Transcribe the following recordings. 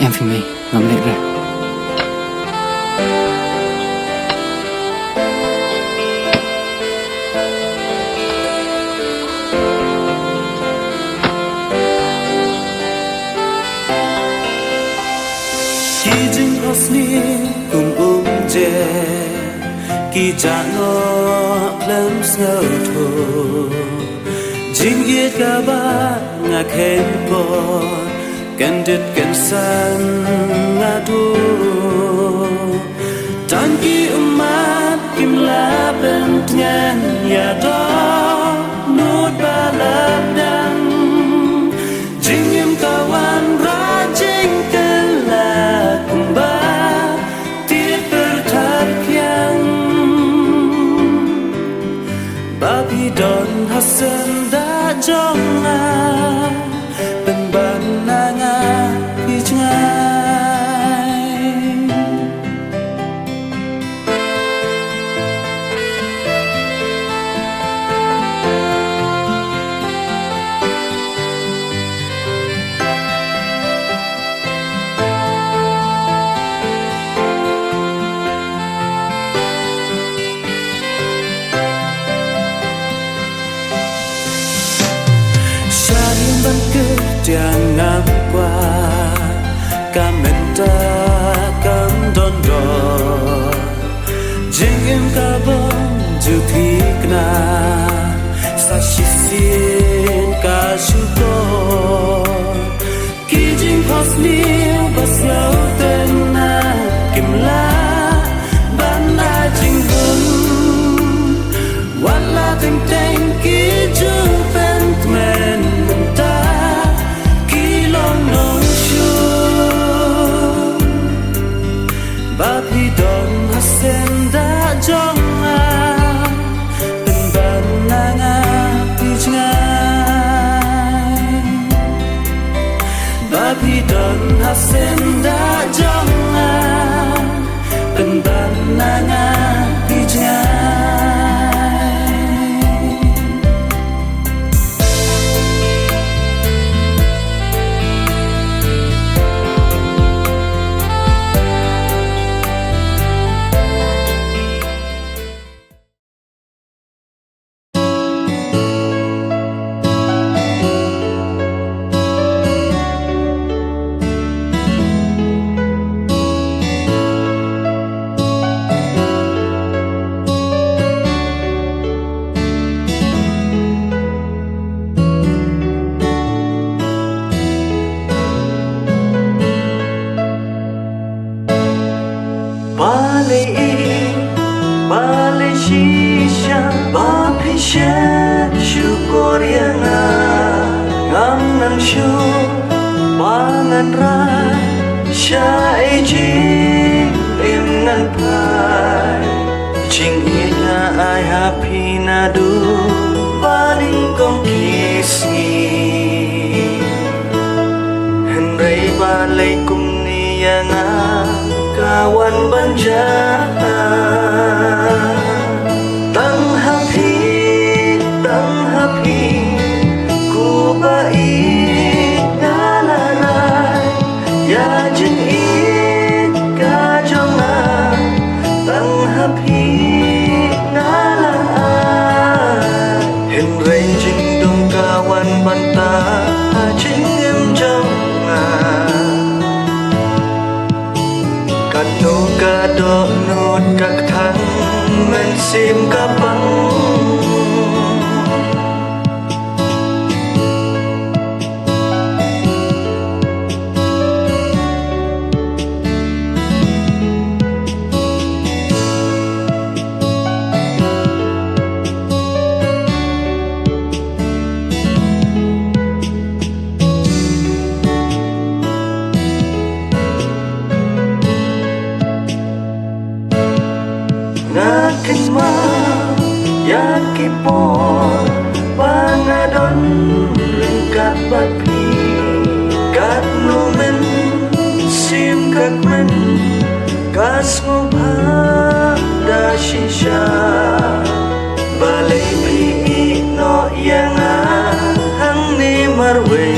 Em vì mình ngắm lệ ra. Khi dinh osni cùng je Ki cha no lem snow tho Jing ye ka ba nga khen ko Can dit can san nga do Tan ki umat kim la ben nyan ya do Nut ba la dang Jing yam kawan ra jing ke la kumba Tiet bertarpiang Babi don hasen da jonga Tiang ngam qua kamenta kam don do jingim ka bon ju thikna sa shisin ka shuko ki jing phos ni bas lao ten na kim la ban na jing hun wala ting teng ki ju pen men Babi don hasen da jonga Ben bananga pijngai Babi don hasen da jonga Ben bananga pijngai Pangan ra Syai jing Lim ngan pai Jing ina ai happy na du Paling kong kisi Henry balai kum niyanga Kawan banjana Tang happy Ku bai Kadok nut kak thang men sim kapang Yakipon pangadon ringkat bapi kat numen sim kat men kas ngubha da shisha balai pi no yanga hang ni marwe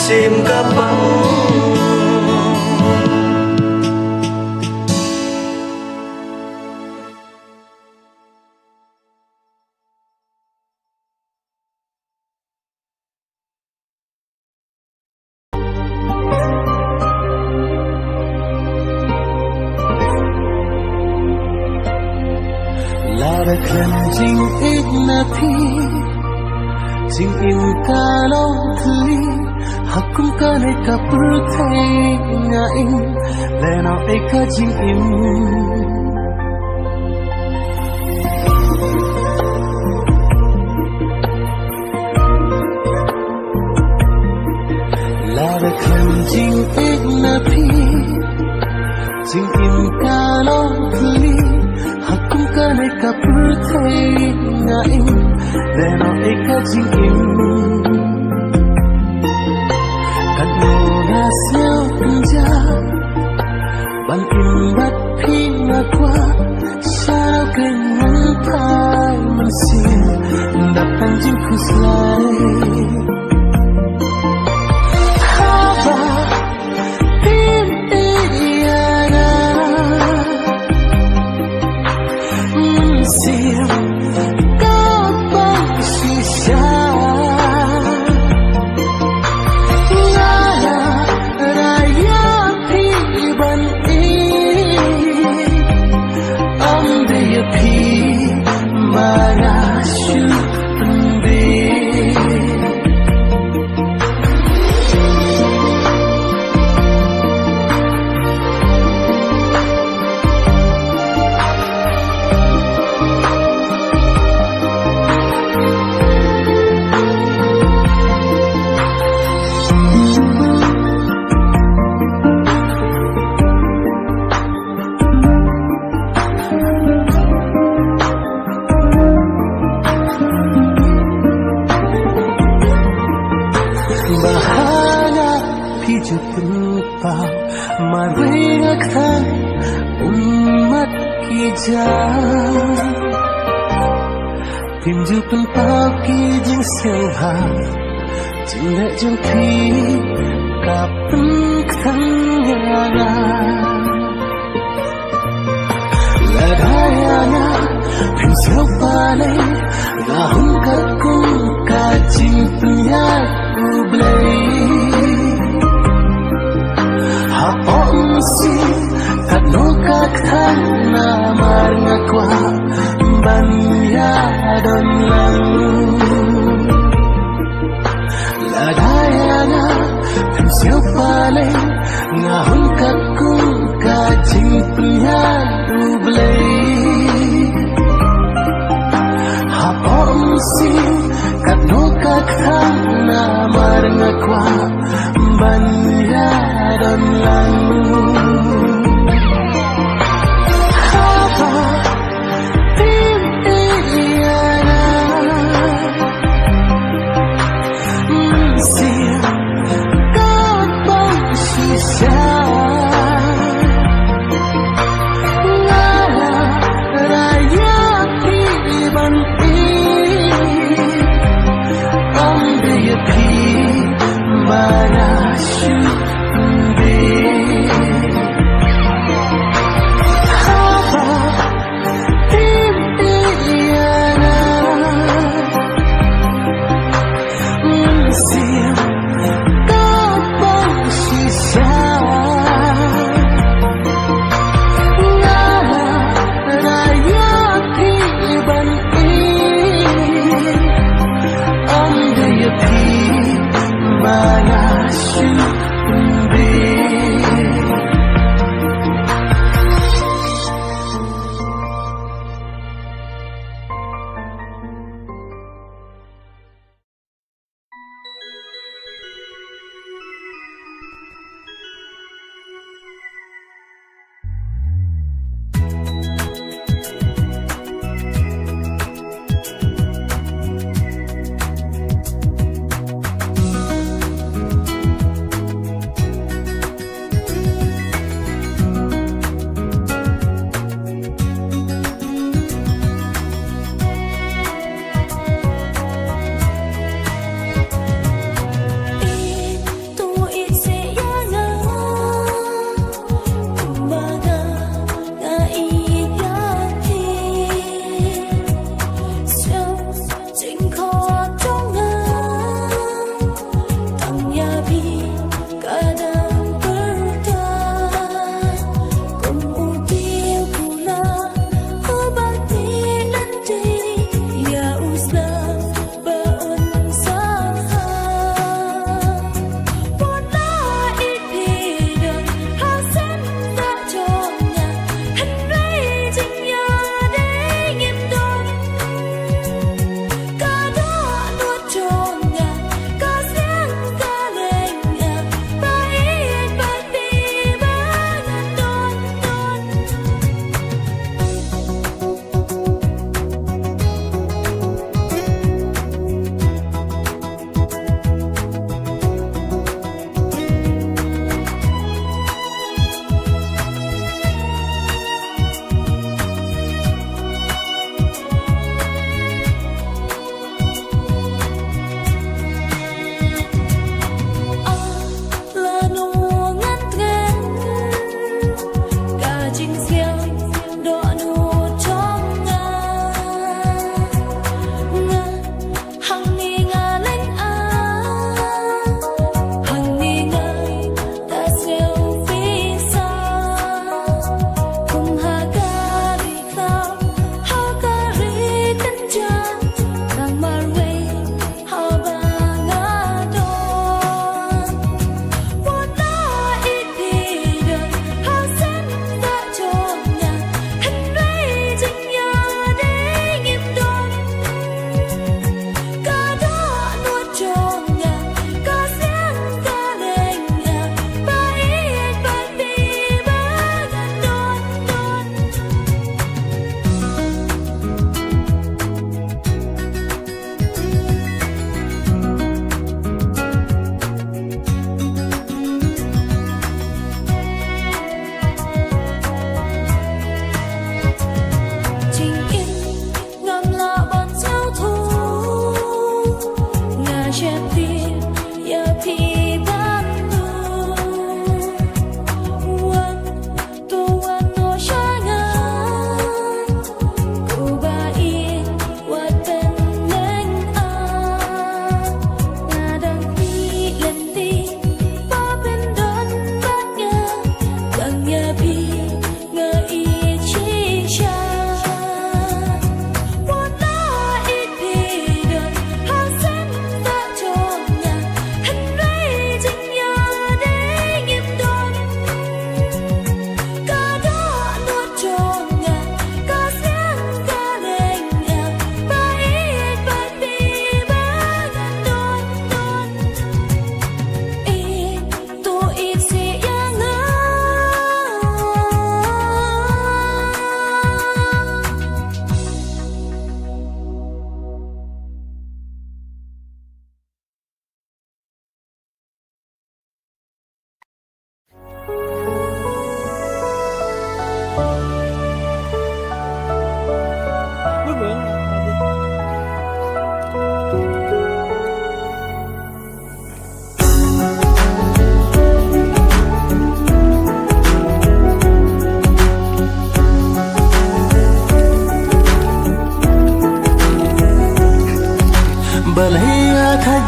sim kapang Lara klan jing ignathi jing im kalong thli hakum kane kapur thai nga in lena eka jing im Lara klan jing ignathi jing im kalong thli hakum kane kapur thai nga in lena eka jing im kan no na siao pinja ban im bat phi na kwa sao ken man thai man sin dat tan jing khuslai bahana piju tempau maringakkan umat kijang pinju tempau kijing seha jendek jempi kapen ketangga ladayana pinju balik ngahung kakung kacing penyat ublay hapon si kadno kakhan na marnga kwa banya don lang ladayana pinsiu pale ngahun kakung kacing penyat ublay hapon si kadno kakhan na marnga kwa banya don lang mana syukur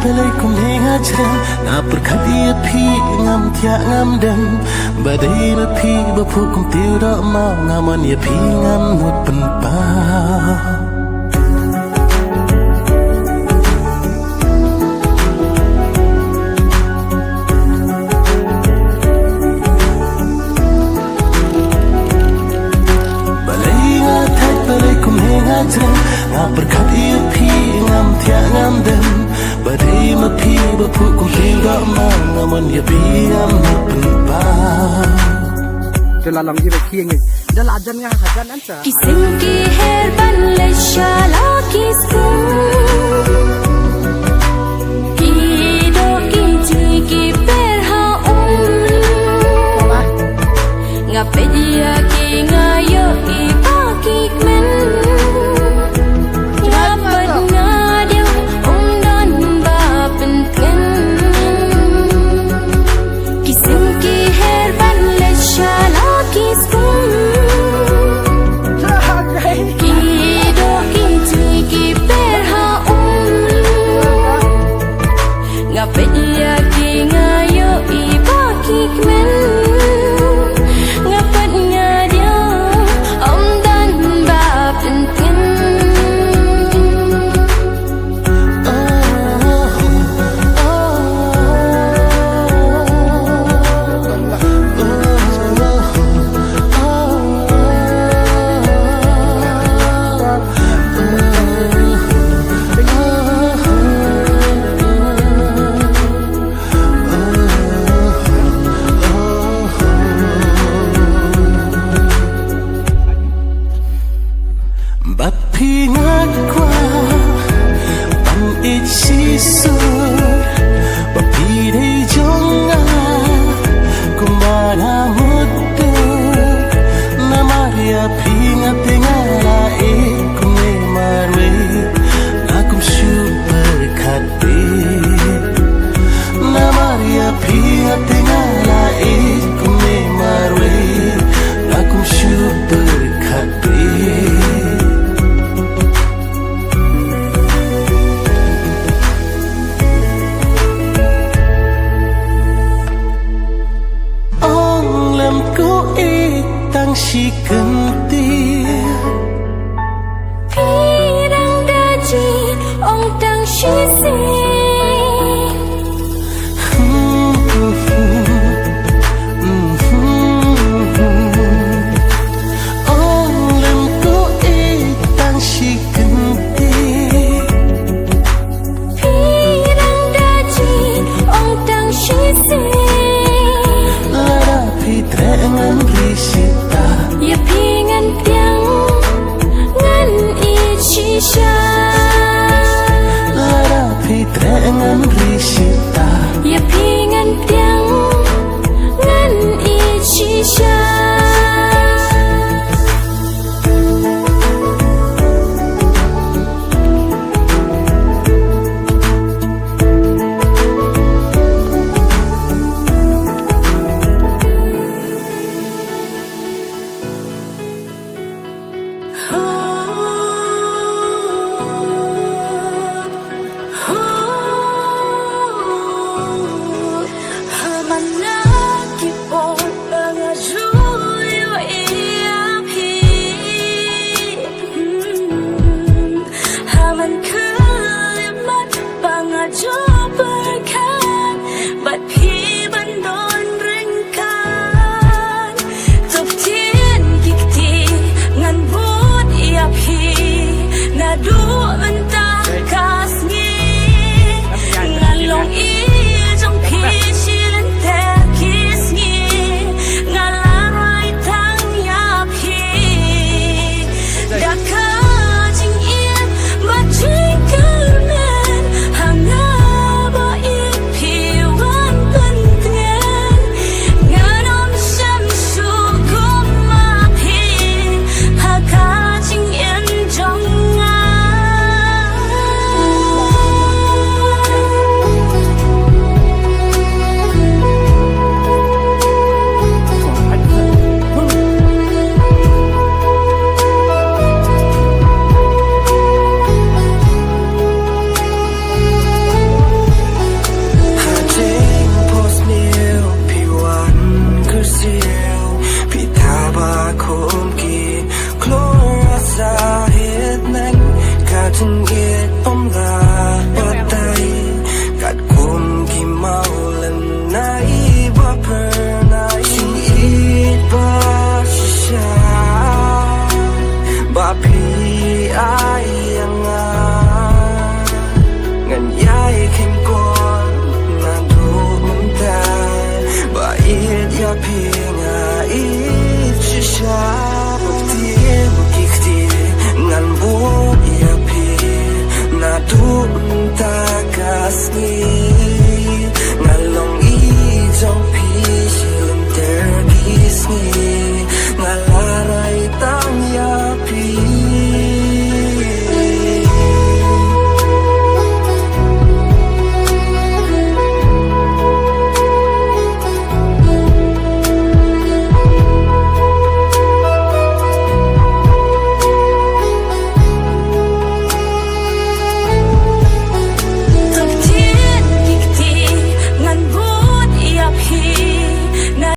pelai kum henga chen na perkhadia phi ngam thia ngam dem badai ba phi ba phu kum tiu da ma ngaman ya phi ngam nut pen pa nga perkhadia phi ngam thia ngam dem badai ma phi ba phu kum tiu da ma ngaman ya phi ngam nut pen pa Jala lang ibe kieng ni dala ajan nga hajan ansa Kising ki her ban le shala kisung Ki do ki ji ki per ha Nga pedia ki nga yo ki pa ki men Nga pat nga dio dan ba pen ken Kising ki her ban le shala kisung Kido kinti ki per ha Nga pedia ki nga yo iba ki men